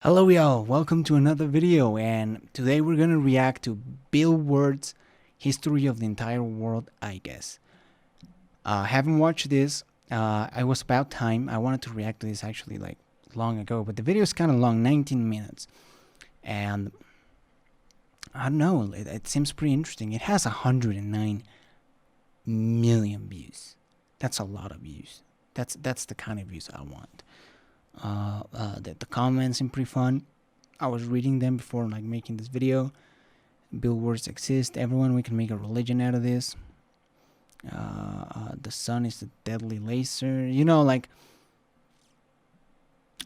Hello y'all, welcome to another video, and today we're gonna react to Bill Wurtz History of the Entire World, I guess. Haven't watched this. I was about time. I wanted to react to this actually like long ago, but the video is kind of long, 19 minutes. And I don't know, it seems pretty interesting. It has 109 million views. That's a lot of views. That's the kind of views I want. The comments seem pretty fun. I was reading them before like making this video. Bill Wurtz exists. Everyone, we can make a religion out of this. The sun is the deadly laser. You know, like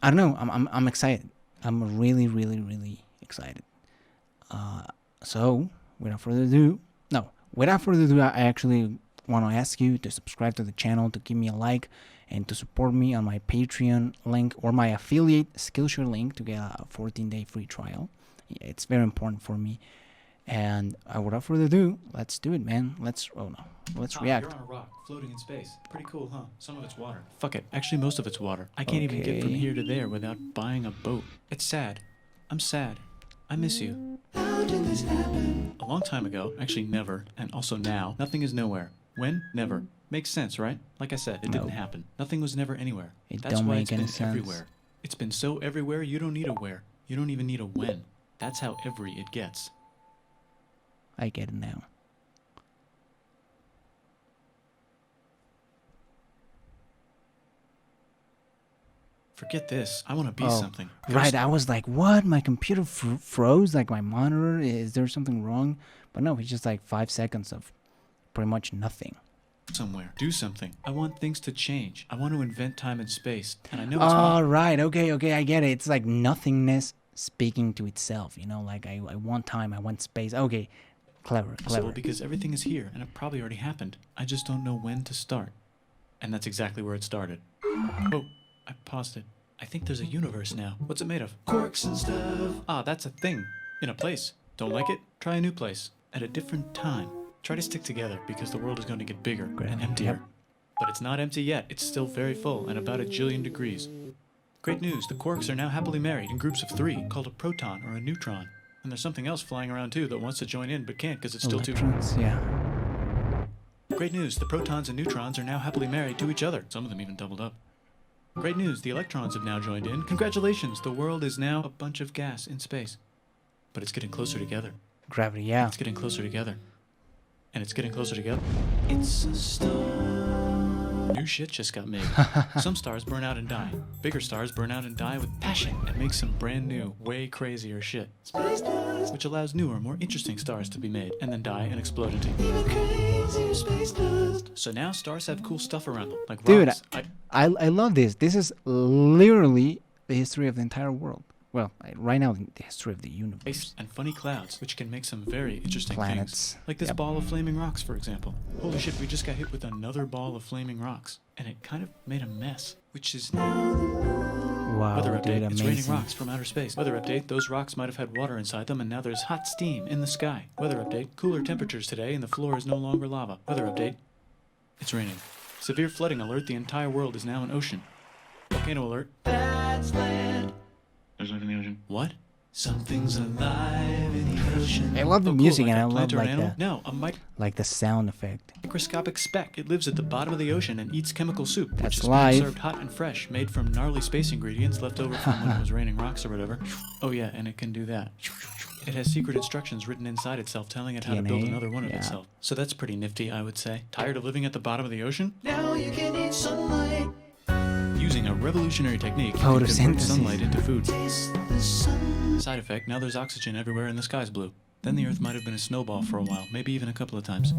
I don't know. I'm excited. I'm really excited. So without further ado, I actually want to ask you to subscribe to the channel, to give me a like, and to support me on my Patreon link or my affiliate Skillshare link to get a 14-day free trial. Yeah, it's very important for me. And without further ado, let's do it, man. Let's react. You're on a rock, floating in space. Pretty cool, huh? Some of it's water. Fuck it. Actually, most of it's water. I can't even get from here to there without buying a boat. It's sad. I'm sad. I miss you. How did this happen? A long time ago, actually never, and also now, nothing is nowhere. When? Never. Makes sense, right? Like I said, it didn't happen. Nothing was never anywhere. That's why it's been everywhere. It's been so everywhere, you don't need a where. You don't even need a when. That's how every it gets. I get it now. Forget this. I want to be something. Right, I was like, what? My computer froze? Like my monitor? Is there something wrong? But no, it's just like 5 seconds of pretty much nothing. Somewhere. Do something. I want things to change. I want to invent time and space. And I know it's right. Okay, I get it. It's like nothingness speaking to itself, you know, like I want time, I want space. Okay, clever. So, because everything is here, and it probably already happened. I just don't know when to start. And that's exactly where it started. Oh, I paused it. I think there's a universe now. What's it made of? Quarks and stuff. Ah, that's a thing. In a place. Don't like it? Try a new place. At a different time. Try to stick together, because the world is going to get bigger and emptier. Yep. But it's not empty yet. It's still very full and about 1 jillion degrees. Great news. The quarks are now happily married in groups of 3, called a proton or a neutron. And there's something else flying around too that wants to join in but can't because it's still too... Yeah. Great news. The protons and neutrons are now happily married to each other. Some of them even doubled up. Great news. The electrons have now joined in. Congratulations. The world is now a bunch of gas in space. But it's getting closer together. Gravity, yeah. It's getting closer together. And it's getting closer together. It's a star. New shit just got made. Some stars burn out and die. Bigger stars burn out and die with passion and make some brand new, way crazier shit. Space dust. Which allows newer, more interesting stars to be made and then die and explode into even crazier space dust. So now stars have cool stuff around them, like rocks. Dude, I love this. This is literally the history of the entire world. Well, right now, the history of the universe. And funny clouds, which can make some very interesting planets. Things. Like this ball of flaming rocks, for example. Holy shit, we just got hit with another ball of flaming rocks. And it kind of made a mess, which is now... Wow, Weather update, dude, it's raining rocks from outer space. Weather update, those rocks might have had water inside them and now there's hot steam in the sky. Weather update, cooler temperatures today and the floor is no longer lava. Weather update, it's raining. Severe flooding alert, the entire world is now an ocean. Volcano alert, that's land. There's life in the ocean. What? Something's alive in the ocean. I love the music, like and I love like the sound effect. Microscopic speck. It lives at the bottom of the ocean and eats chemical soup, That's which is live. served hot and fresh, made from gnarly space ingredients left over from when it was raining rocks or whatever. Oh yeah, and it can do that. It has secret instructions written inside itself telling it how to build another one of itself. So that's pretty nifty, I would say. Tired of living at the bottom of the ocean? Now you can eat sunlight. Using a revolutionary technique, you can convert sunlight into food. Side effect, now there's oxygen everywhere and the sky's blue. Then the earth might have been a snowball for a while, maybe even a couple of times.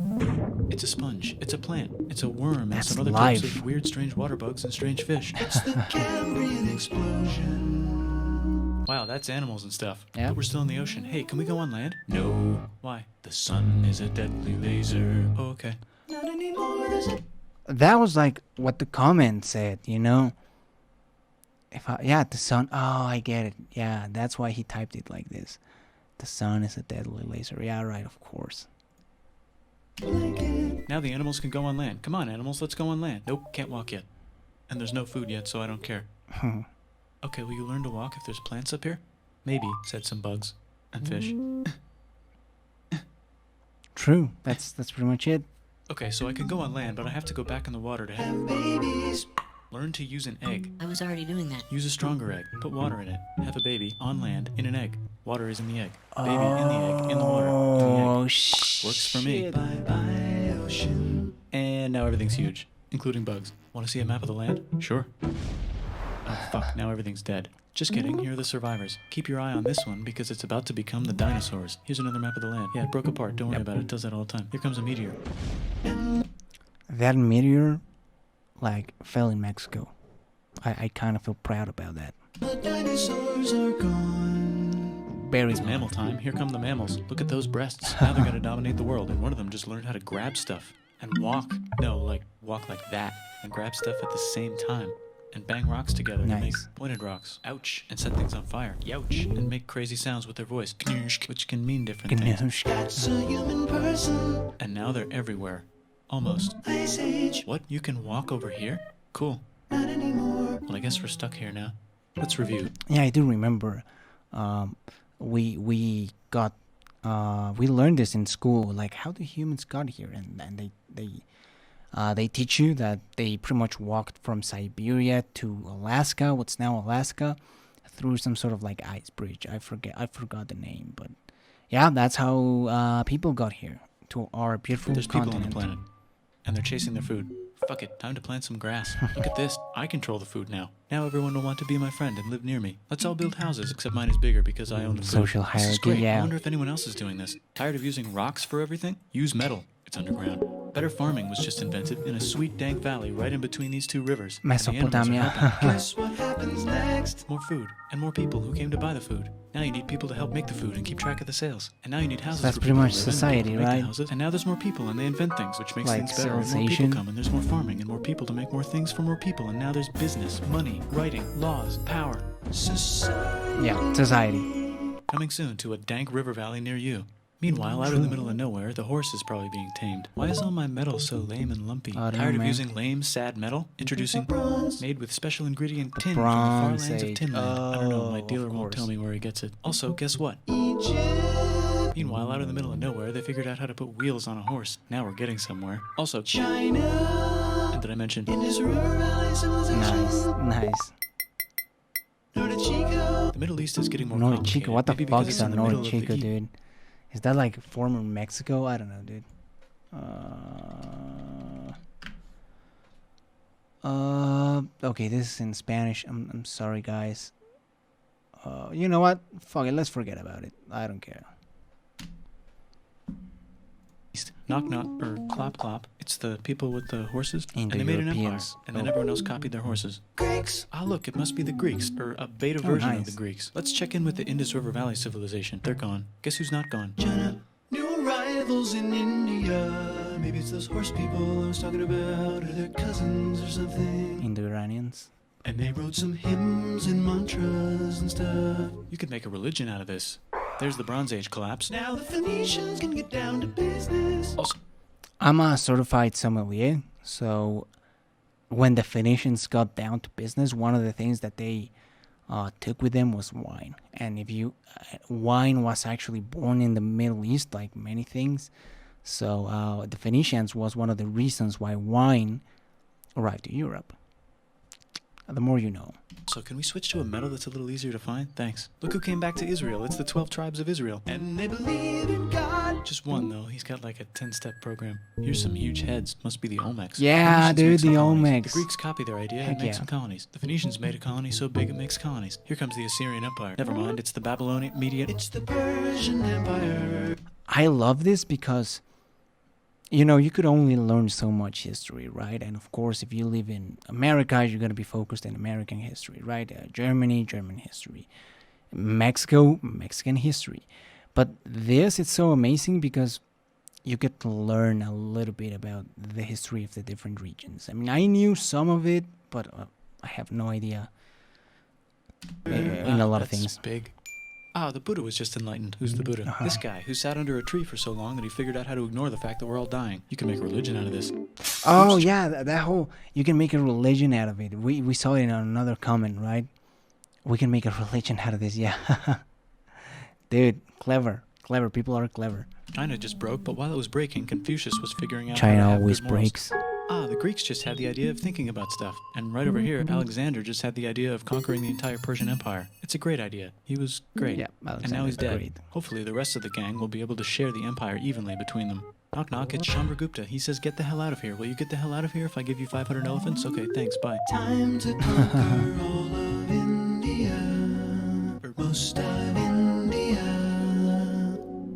It's a sponge, it's a plant, it's a worm, and some other types of weird strange water bugs and strange fish. It's the Cambrian explosion. Wow, that's animals and stuff. Yeah. But we're still in the ocean. Hey, can we go on land? No. Why? The sun is a deadly laser. Oh, okay. Not anymore, That was like what the comment said, you know? The sun. Oh, I get it. Yeah, that's why he typed it like this. The sun is a deadly laser. Yeah, right, of course. Now the animals can go on land. Come on, animals, let's go on land. Nope, can't walk yet. And there's no food yet, so I don't care. Okay, will you learn to walk if there's plants up here? Maybe, said some bugs. And fish. True. That's pretty much it. Okay, so I can go on land, but I have to go back in the water to have babies. Learn to use an egg. I was already doing that. Use a stronger egg. Put water in it. Have a baby on land in an egg. Water is in the egg. Baby in the egg, in the water, in the egg. Oh, shit. Works for me. Bye-bye, ocean. And now everything's huge, including bugs. Want to see a map of the land? Sure. Oh, fuck, now everything's dead. Just kidding, here are the survivors. Keep your eye on this one because it's about to become the dinosaurs. Here's another map of the land. Yeah, it broke apart, don't worry about it, it does that all the time. Here comes a meteor. That meteor, like, fell in Mexico. I kind of feel proud about that. The dinosaurs are gone. Very It's mammal time, here come the mammals. Look at those breasts. Now they're gonna dominate the world, and one of them just learned how to grab stuff. And walk. No, like, walk like that. And grab stuff at the same time. And bang rocks together to make Nice. pointed rocks. Ouch. And set things on fire. Youch. And make crazy sounds with their voice. Knirsch, which can mean different things. That's a human person. And now they're everywhere. Almost. Ice Age. What? You can walk over here? Cool. Not anymore. Well, I guess we're stuck here now. Let's review. Yeah, I do remember. We learned this in school. Like, how the humans got here, and they teach you that they pretty much walked from Siberia to Alaska, what's now Alaska, through some sort of like ice bridge. I forgot the name, but yeah, that's how people got here to our beautiful There's continent. people on the planet, and they're chasing their food. Fuck it, time to plant some grass. Look at this, I control the food now. Now everyone will want to be my friend and live near me. Let's all build houses, except mine is bigger because I own the food. Social This is hierarchy, great. yeah. I wonder if anyone else is doing this. Tired of using rocks for everything? Use metal. It's underground. Better farming was just invented in a sweet dank valley right in between these two rivers. And the animals are Mesopotamia. helping. Guess what happens next? More food, and more people who came to buy the food. Now you need people to help make the food and keep track of the sales. And now you need houses That's for pretty people much to live in, society, people to make the right? houses. And now there's more people and they invent things, which makes Like things better. And more civilization. people come and there's more farming and more people to make more things for more people. And now there's business, money, writing, laws, power. Society. Yeah, society. Coming soon to a dank river valley near you. Meanwhile, out in the middle of nowhere, the horse is probably being tamed. Why is all my metal so lame and lumpy? I don't know, Tired of man. using lame, sad metal? Introducing bronze, made with special ingredient tin from the Bronze far lands of Age. Tinland. I don't know, my Oh, dealer of won't tell course. me where he gets it. Also, guess what? Egypt. Meanwhile, out in the middle of nowhere, they figured out how to put wheels on a horse. Now we're getting somewhere. Also, China. And did I mention Indus River Valley civilization? Nice. The Middle East is getting more North complicated. Chico. What the maybe fuck because is it's a in the North middle of the Chico, heat. dude? Is that like former Mexico? I don't know, dude. Okay, this is in Spanish. I'm sorry, guys. You know what? Fuck it. Let's forget about it. I don't care. Knock knock or clop clop. It's the people with the horses, and they made an empire, Indo-Europeans. and then Oh. everyone else copied their horses. Greeks. Ah, look, it must be the Greeks, or a beta version of nice. the Greeks. Let's check in with the Indus River Valley civilization. They're gone. Guess who's not gone? China. New arrivals in India. Maybe it's those horse people I was talking about, or their cousins or something. Indo-Iranians. And they wrote some hymns and mantras and stuff. You could make a religion out of this. There's the Bronze Age collapse. Now the Phoenicians can get down to business. Also, I'm a certified sommelier, so when the Phoenicians got down to business, one of the things that they took with them was wine. And if you, wine was actually born in the Middle East, like many things. So the Phoenicians was one of the reasons why wine arrived to Europe. The more you know. So can we switch to a metal that's a little easier to find? Thanks. Look who came back to Israel. It's the 12 tribes of Israel. And they believe in God. Just one, though. He's got like a 10-step program. Here's some huge heads. Must be the Olmecs. Yeah, Phoenicians make dude, some the colonies. Olmecs. The Greeks copy their idea Heck and make yeah. some colonies. The Phoenicians made a colony so big it makes colonies. Here comes the Assyrian Empire. Never mind, it's the Babylonian Median. It's the Persian Empire. I love this because, you know, you could only learn so much history, right? And of course, if you live in America, you're going to be focused in American history, right? Germany, German history. Mexico, Mexican history. But this, it's so amazing because you get to learn a little bit about the history of the different regions. I mean, I knew some of it, but I have no idea in a lot of That's things. big. Ah, the Buddha was just enlightened. Who's the Buddha? This guy who sat under a tree for so long that he figured out how to ignore the fact that we're all dying. You can make a religion out of this. Oh yeah, that whole, you can make a religion out of it. We saw it in another comment, right? We can make a religion out of this, yeah. Dude, clever. Clever. People are clever. China just broke, but while it was breaking, Confucius was figuring out China how to have always good morals. breaks. Ah, the Greeks just had the idea of thinking about stuff. And right over here, Alexander just had the idea of conquering the entire Persian Empire. It's a great idea. He was great. Yeah, And now he's dead. great. Hopefully the rest of the gang will be able to share the empire evenly between them. Knock knock, it's Chandragupta. He says, get the hell out of here. Will you get the hell out of here if I give you 500 elephants? Okay, thanks, bye. Time to conquer all of India, or most of India.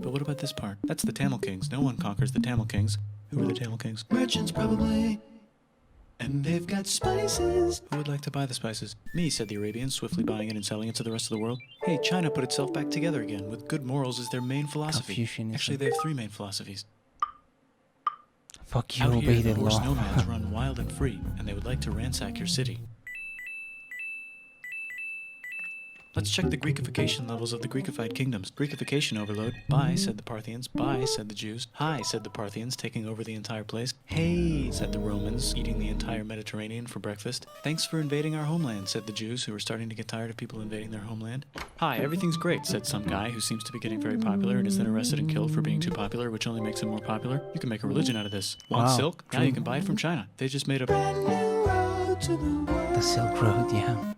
But what about this part? That's the Tamil Kings. No one conquers the Tamil Kings. Who are the Tamil Kings? Merchants, probably. And they've got spices. Who would like to buy the spices? Me, said the Arabians, swiftly buying it and selling it to the rest of the world. Hey, China put itself back together again, with good morals as their main philosophy. Confucianism. Actually, they have 3 main philosophies. Fuck you, Out obey here, the the horse law. nomads run wild and free, and they would like to ransack your city. Let's check the Greekification levels of the Greekified kingdoms. Greekification overload. Bye, said the Parthians. Bye, said the Jews. Hi, said the Parthians, taking over the entire place. Hey, said the Romans, eating the entire Mediterranean for breakfast. Thanks for invading our homeland, said the Jews, who were starting to get tired of people invading their homeland. Hi, everything's great, said some guy who seems to be getting very popular and is then arrested and killed for being too popular, which only makes him more popular. You can make a religion out of this. Want Wow, silk? Now true. you can buy it from China. They just made a brand new road to the world. The Silk Road, yeah.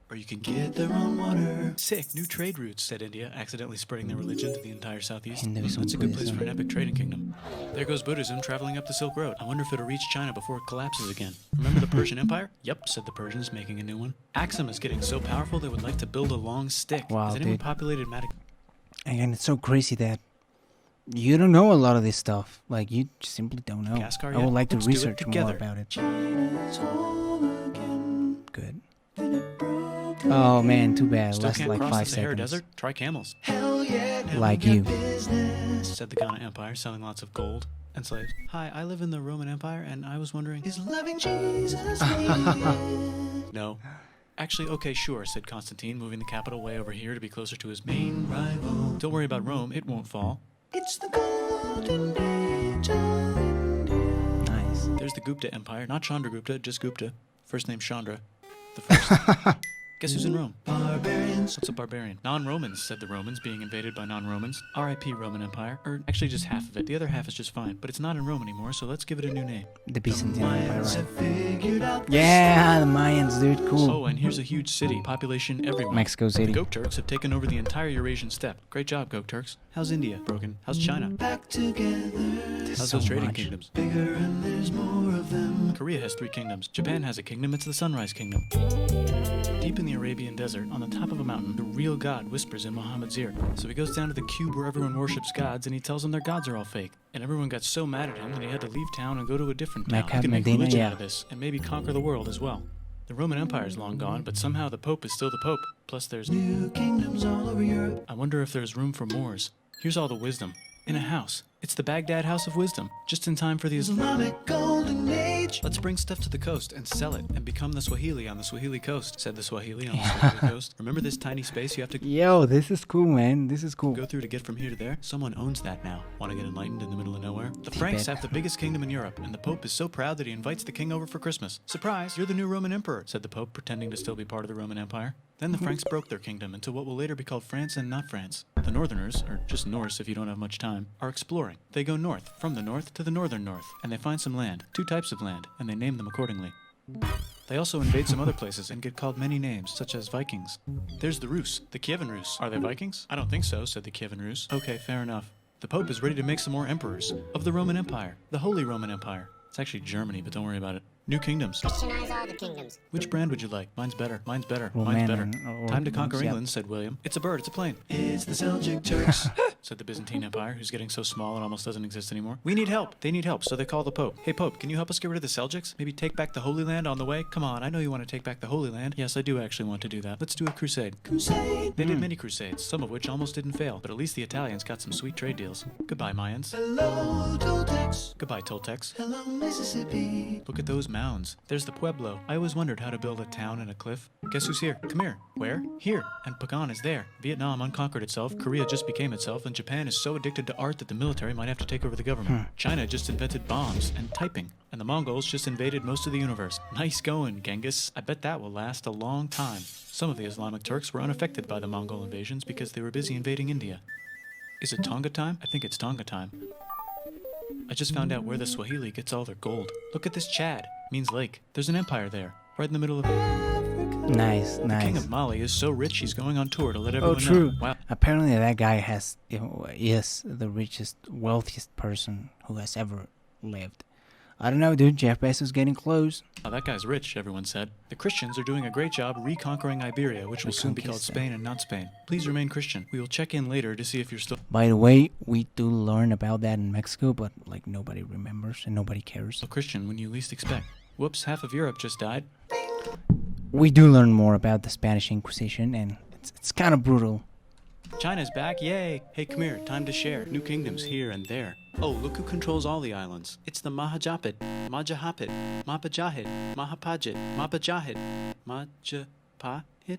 Or you can get their own water. Sick, new trade routes, said India, accidentally spreading their religion to the entire southeast. Hinduism, That's a good place Buddhism. for an epic trading kingdom. There goes Buddhism traveling up the Silk Road. I wonder if it'll reach China before it collapses again. Remember the Persian Empire? Yep, said the Persians, making a new one. Axum is getting so powerful they would like to build a long stick. Wow, Has anyone dude. populated Again, it's so crazy that you don't know a lot of this stuff. Like, you simply don't know. Madagascar I yet? would like to Let's do it research more together. about it. China's home again. Good. Then it broke Oh man, too bad. Still Less can't like cross 5 the Sahara seconds. Desert? Try camels. Hell yeah, now Like we got you. business, said the Ghana Empire, selling lots of gold and slaves. Hi, I live in the Roman Empire, and I was wondering, is loving Jesus needed? No. Actually, okay, sure, said Constantine, moving the capital way over here to be closer to his main rival. Don't worry about Rome, it won't fall. It's the golden age of India. Nice. There's the Gupta Empire, not Chandragupta, just Gupta. First name Chandra. The first. Guess who's in Rome? Barbarians. What's a barbarian? Non-Romans, said the Romans, being invaded by non-Romans. R.I.P. Roman Empire. Or actually just half of it. The other half is just fine. But it's not in Rome anymore, so let's give it a new name. The Byzantine Empire, right? Figured out Yeah, the Mayans, dude. Cool. Oh, and here's a huge city. Population everywhere. Mexico The City. Gok Turks have taken over the entire Eurasian steppe. Great job, Gok Turks. How's India? Broken. How's China? Back together. How's so those trading much. kingdoms? Bigger and there's more of them. Korea has 3 kingdoms. Japan has a kingdom. It's the Sunrise Kingdom. Deep in the Arabian desert, on the top of a mountain, the real God whispers in Muhammad's ear. So he goes down to the cube where everyone worships gods, and he tells them their gods are all fake. And everyone got so mad at him that he had to leave town and go to a different town. Mecca, He can make Medina, religion yeah. out of this, and maybe conquer the world as well. The Roman Empire is long gone, but somehow the Pope is still the Pope. Plus there's new kingdoms all over Europe. I wonder if there's room for Moors. Here's all the wisdom. In a house. It's the Baghdad House of Wisdom. Just in time for the Islamic Golden Age. Let's bring stuff to the coast and sell it and become the Swahili on the Swahili coast, said the Swahili on the Swahili coast. Remember this tiny space you have to Yo, this is cool, man. This is cool. go through to get from here to there? Someone owns that now. Want to get enlightened in the middle of nowhere? The Franks have the biggest kingdom in Europe, and the Pope is so proud that he invites the king over for Christmas. Surprise, you're the new Roman emperor, said the Pope, pretending to still be part of the Roman Empire. Then the Franks broke their kingdom into what will later be called France and not France. The Northerners, or just Norse if you don't have much time, are exploring. They go north, from the north to the northern north, and they find some land, 2 types of land, and they name them accordingly. They also invade some other places and get called many names, such as Vikings. There's the Rus, the Kievan Rus. Are they Vikings? I don't think so, said the Kievan Rus. Okay, fair enough. The Pope is ready to make some more emperors of the Roman Empire, the Holy Roman Empire. It's actually Germany, but don't worry about it. New kingdoms. Christianize all the kingdoms. Which brand would you like? Mine's better. Mine's better. Roman Mine's better. or Time to conquer yeah. England, said William. It's a bird. It's a plane. It's the Seljuk Turks, said the Byzantine Empire, who's getting so small it almost doesn't exist anymore. We need help. They need help, so they call the Pope. Hey, Pope, can you help us get rid of the Seljuks? Maybe take back the Holy Land on the way? Come on, I know you want to take back the Holy Land. Yes, I do actually want to do that. Let's do a crusade. Crusade? They did many crusades, some of which almost didn't fail, but at least the Italians got some sweet trade deals. Goodbye, Mayans. Hello, Toltecs. Goodbye, Toltecs. Hello, Mississippi. Look at those mounds. There's the Pueblo. I always wondered how to build a town in a cliff. Guess who's here? Come here. Where? Here. And Pagan is there. Vietnam unconquered itself, Korea just became itself, and Japan is so addicted to art that the military might have to take over the government. China just invented bombs and typing. And the Mongols just invaded most of the universe. Nice going, Genghis. I bet that will last a long time. Some of the Islamic Turks were unaffected by the Mongol invasions because they were busy invading India. Is it Tonga time? I think it's Tonga time. I just found out where the Swahili gets all their gold. Look at this Chad. Means lake. There's an empire there. Right in the middle of it. Nice, The nice. king of Mali is so rich he's going on tour to let everyone true. know. Wow. Apparently that guy is the richest, wealthiest person who has ever lived. I don't know, dude. Jeff Bezos getting close. Oh, that guy's rich, everyone said. The Christians are doing a great job reconquering Iberia, which will soon be called Spain and not Spain. Please remain Christian. We will check in later to see if you're still... By the way, we do learn about that in Mexico, but like nobody remembers and nobody cares. a Christian when you least expect. Whoops, half of Europe just died. We do learn more about the Spanish Inquisition, and it's kind of brutal. China's back, yay! Hey, come here, time to share. New kingdoms here and there. Oh, look who controls all the islands. It's the Mahajapit, Majahapit, Mapajahit, Mahapajit, Mapajahit, Majapahit.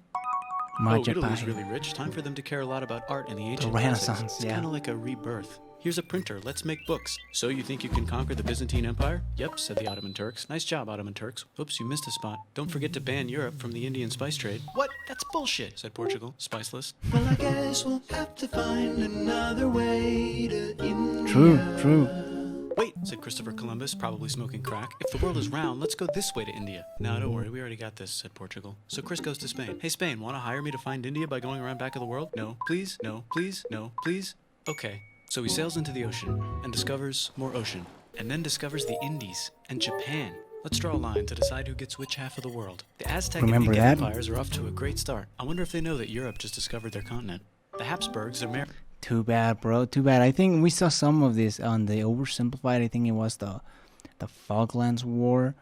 Oh, Italy's really rich. Time for them to care a lot about art and the ancient Renaissance, classics. It's yeah. kind of like a rebirth. Here's a printer, let's make books. So you think you can conquer the Byzantine Empire? Yep, said the Ottoman Turks. Nice job, Ottoman Turks. Oops, you missed a spot. Don't forget to ban Europe from the Indian spice trade. What? That's bullshit, said Portugal, spiceless. Well, I guess we'll have to find another way to India. True. Wait, said Christopher Columbus, probably smoking crack. If the world is round, let's go this way to India. No, don't worry, we already got this, said Portugal. So Chris goes to Spain. Hey, Spain, want to hire me to find India by going around back of the world? No, please, no, please, no, please. Okay. So he sails into the ocean and discovers more ocean, and then discovers the Indies and Japan. Let's draw a line to decide who gets which half of the world. The Aztec Remember and Inca that? empires are off to a great start. I wonder if they know that Europe just discovered their continent. The Habsburgs are married. Too bad, bro. Too bad. I think we saw some of this on the Oversimplified. I think it was the Falklands War.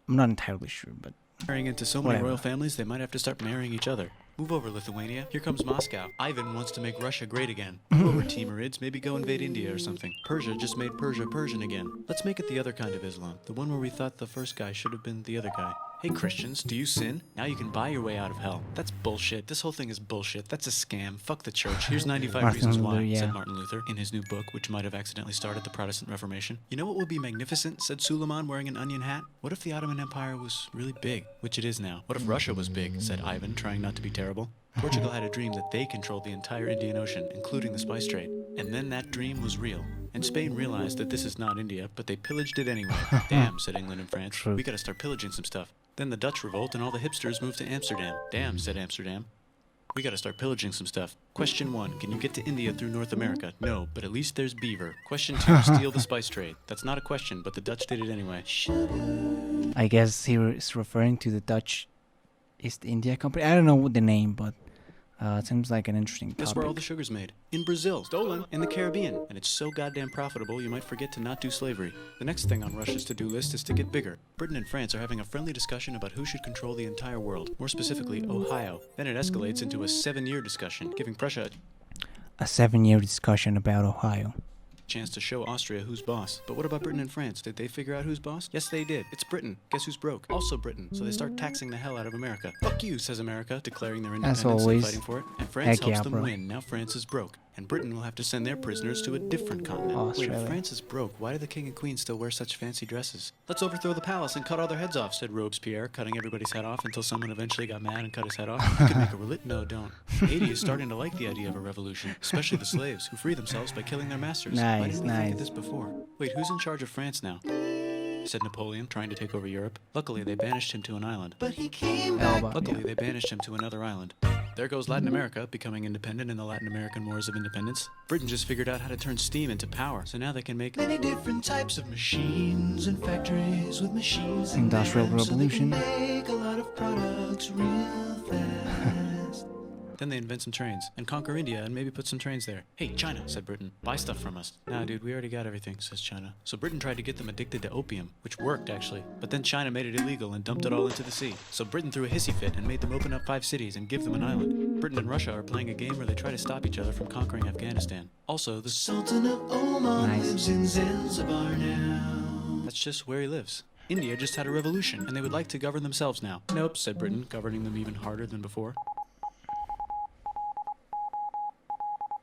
I'm not entirely sure, but Marrying into so many Whatever. royal families, they might have to start marrying each other. Move over, Lithuania. Here comes Moscow. Ivan wants to make Russia great again. Move over, Timurids. Maybe go invade India or something. Persia just made Persia Persian again. Let's make it the other kind of Islam. The one where we thought the first guy should have been the other guy. Hey, Christians, do you sin? Now you can buy your way out of hell. That's bullshit. This whole thing is bullshit. That's a scam. Fuck the church. Here's 95 Martin reasons Luther, why, yeah. said Martin Luther in his new book, which might have accidentally started the Protestant Reformation. You know what would be magnificent, said Suleiman wearing an onion hat? What if the Ottoman Empire was really big, which it is now? What if Russia was big, said Ivan, trying not to be terrible. Portugal had a dream that they controlled the entire Indian Ocean, including the spice trade. And then that dream was real. And Spain realized that this is not India, but they pillaged it anyway. Damn, said England and France. True. We gotta start pillaging some stuff. Then the Dutch revolt and all the hipsters moved to Amsterdam. Damn, said Amsterdam. We gotta start pillaging some stuff. Question 1, can you get to India through North America? No, but at least there's beaver. Question 2, steal the spice trade. That's not a question, but the Dutch did it anyway. I guess he is referring to the Dutch East India Company. I don't know what the name, but it seems like an interesting topic. That's where all the sugar's made. In Brazil. Stolen. In the Caribbean. And it's so goddamn profitable, you might forget to not do slavery. The next thing on Russia's to-do list is to get bigger. Britain and France are having a friendly discussion about who should control the entire world. More specifically, Ohio. Then it escalates into a 7-year discussion, giving Prussia A 7-year discussion about Ohio. chance to show Austria who's boss. But what about Britain and France? Did they figure out who's boss? Yes, they did. It's Britain. Guess who's broke? Also Britain. So they start taxing the hell out of America. Fuck you, says America, declaring their independence and always. fighting for it. And France Heck yeah, helps them bro. win. Now France is broke. And Britain will have to send their prisoners to a different continent. Wait, Australia. if France is broke, why do the king and queen still wear such fancy dresses? Let's overthrow the palace and cut all their heads off, said Robespierre, cutting everybody's head off until someone eventually got mad and cut his head off. You could make a religion. No, don't. Haiti is starting to like the idea of a revolution, especially the slaves, who free themselves by killing their masters. Why Nice, didn't we think nice. of this before? Wait, who's in charge of France now? Said Napoleon, trying to take over Europe. Luckily, they banished him to an island. But he came back. Elba, Luckily, yeah. they banished him to another island. There goes Latin America, becoming independent in the Latin American Wars of Independence. Britain just figured out how to turn steam into power, so now they can make Many different types of machines and factories with machines and Industrial them, so they can Revolution. make a lot of products real fast. Then they invent some trains and conquer India and maybe put some trains there. Hey, China, said Britain, buy stuff from us. Nah, dude, we already got everything, says China. So Britain tried to get them addicted to opium, which worked, actually. But then China made it illegal and dumped it all into the sea. So Britain threw a hissy fit and made them open up 5 cities and give them an island. Britain and Russia are playing a game where they try to stop each other from conquering Afghanistan. Also, the Sultan of Oman Nice. lives in Zanzibar now. that's just where he lives. India just had a revolution, and they would like to govern themselves now. Nope, said Britain, governing them even harder than before.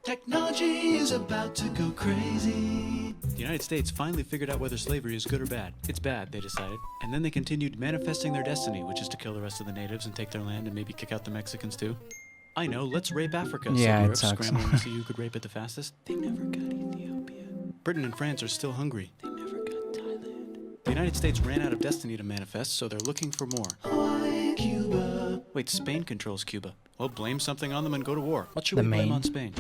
Technology is about to go crazy. The United States finally figured out whether slavery is good or bad. It's bad, they decided. And then they continued manifesting their destiny, which is to kill the rest of the natives and take their land and maybe kick out the Mexicans too. I know, let's rape Africa, Yeah, said it Europe, sucks. scrambling to see who could rape it the fastest. They never got Ethiopia. Britain and France are still hungry. They never got Thailand. The United States ran out of destiny to manifest, so they're looking for more. Hawaii, Cuba. Wait, Spain controls Cuba. Well, blame something on them and go to war. What should The we blame Maine. on Spain?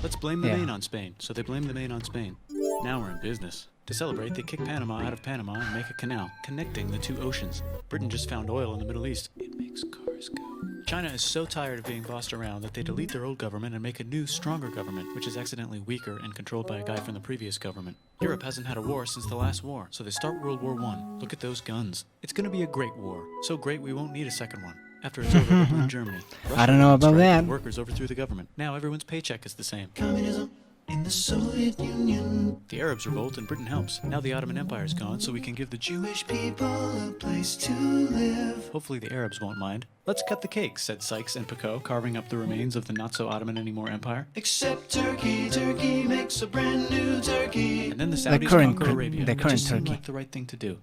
Let's blame the Yeah. Maine on Spain. So they blame the Maine on Spain. Now we're in business. To celebrate, they kick Panama out of Panama and make a canal, connecting the two oceans. Britain just found oil in the Middle East. It makes cars go. China is so tired of being bossed around that they delete their old government and make a new, stronger government, which is accidentally weaker and controlled by a guy from the previous government. Europe hasn't had a war since the last war, so they start World War I. Look at those guns. It's gonna be a great war. So great we won't need a second one. After it's over, they blame Germany. I don't know about strike that. and workers overthrew the government. Now everyone's paycheck is the same. Communism in the Soviet Union. The Arabs revolt and Britain helps. Now the Ottoman Empire's gone, so we can give the Jewish people a place to live. Hopefully the Arabs won't mind. Let's cut the cake, said Sykes and Picot, carving up the remains of the not-so-Ottoman anymore empire. Except Turkey. Turkey makes a brand new turkey. And then the Saudis current- conquer Arabia, the which current just seemed Turkey. like the right thing to do.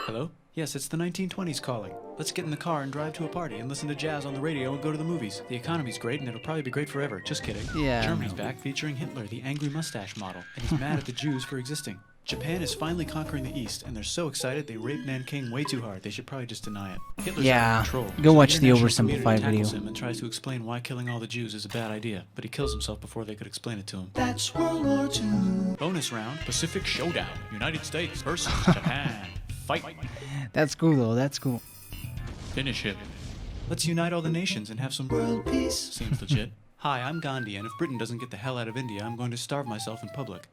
Hello? Yes, it's the 1920s calling. Let's get in the car and drive to a party and listen to jazz on the radio and go to the movies. The economy's great and it'll probably be great forever. Just kidding. Yeah, Germany's no. back featuring Hitler, the angry mustache model, and he's mad at the Jews for existing. Japan is finally conquering the East, and they're so excited they raped Nanking way too hard. They should probably just deny it. Hitler's Yeah, out of control. go So watch the international oversimplified community video. tackles him and tries to explain why killing all the Jews is a bad idea, but he kills himself before they could explain it to him. That's World War II. Bonus round: Pacific Showdown. United States versus Japan. Fight. That's cool though. That's cool. Finish him. Let's unite all the nations and have some World peace. Seems legit. Hi, I'm Gandhi, and if Britain doesn't get the hell out of India, I'm going to starve myself in public.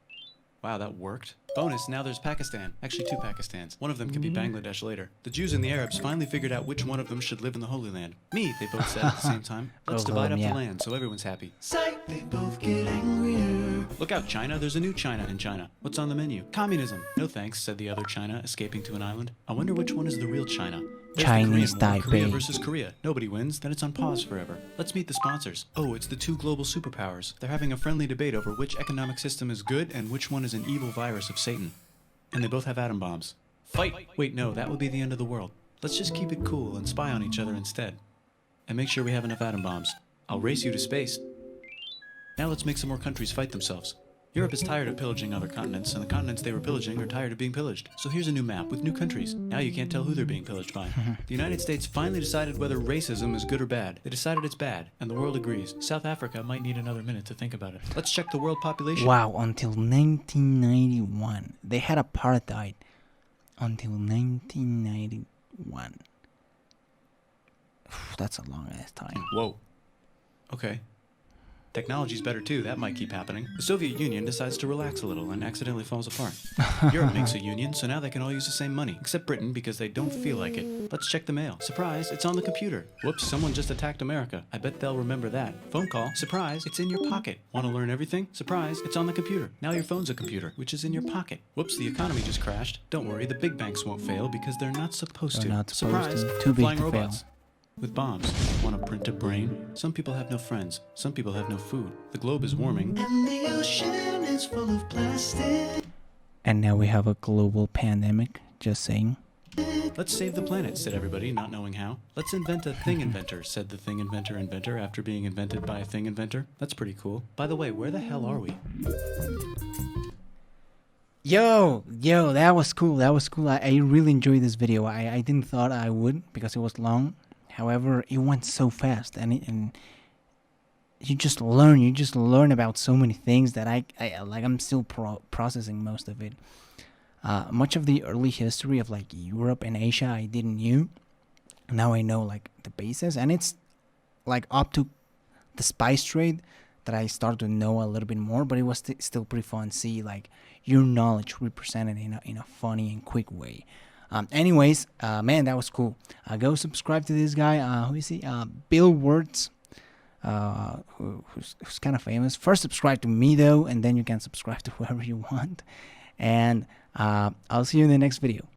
Wow, that worked. Bonus, now there's Pakistan. Actually, two Pakistans. One of them can be Bangladesh later. The Jews and the Arabs finally figured out which one of them should live in the Holy Land. Me, they both said at the same time. Let's Both of divide them, up yeah. the land so everyone's happy. Sight, they both get angrier. Look out, China. There's a new China in China. What's on the menu? Communism. No thanks, said the other China, escaping to an island. I wonder which one is the real China. There's Chinese the Korean War, Korea Taipei. versus Korea. Nobody wins, then it's on pause forever. Let's meet the sponsors. Oh, it's the two global superpowers. They're having a friendly debate over which economic system is good and which one is an evil virus of Satan. And they both have atom bombs. Fight! Wait, no, that would be the end of the world. Let's just keep it cool and spy on each other instead. And make sure we have enough atom bombs. I'll race you to space. Now let's make some more countries fight themselves. Europe is tired of pillaging other continents, and the continents they were pillaging are tired of being pillaged. So here's a new map with new countries. Now you can't tell who they're being pillaged by. The United States finally decided whether racism is good or bad. They decided it's bad, and the world agrees. South Africa might need another minute to think about it. Let's check the world population. Wow, until 1991. They had apartheid until 1991. That's a long ass time. Whoa. Okay. Technology's better too, that might keep happening. The Soviet Union decides to relax a little and accidentally falls apart. Europe makes a union, so now they can all use the same money, except Britain because they don't feel like it. Let's check the mail. Surprise, it's on the computer. Whoops, someone just attacked America. I bet they'll remember that. Phone call. Surprise, it's in your pocket. Want to learn everything? Surprise, it's on the computer. Now your phone's a computer, which is in your pocket. Whoops, the economy just crashed. Don't worry, the big banks won't fail because they're not supposed They're to. not supposed Surprise, to. Too big flying to fail. robots. With bombs. Want to print a brain? Some people have no friends. Some people have no food. The globe is warming. And the ocean is full of plastic. And now we have a global pandemic. Just saying. Let's save the planet, said everybody, not knowing how. Let's invent a thing inventor, said the thing inventor after being invented by a thing inventor. That's pretty cool. By the way, where the hell are we? Yo, that was cool. That was cool. I really enjoyed this video. I didn't thought I would because it was long. However, it went so fast, and you just learn about so many things that I'm still processing most of it. Much of the early history of like Europe and Asia I didn't knew. Now I know like the basis, and it's like up to the spice trade that I started to know a little bit more. But it was still pretty fun to see like your knowledge represented in a funny and quick way. Anyways, man, that was cool. Go subscribe to this guy. Who is he? Bill Wurtz, who's kind of famous. First, subscribe to me though, and then you can subscribe to whoever you want. And I'll see you in the next video.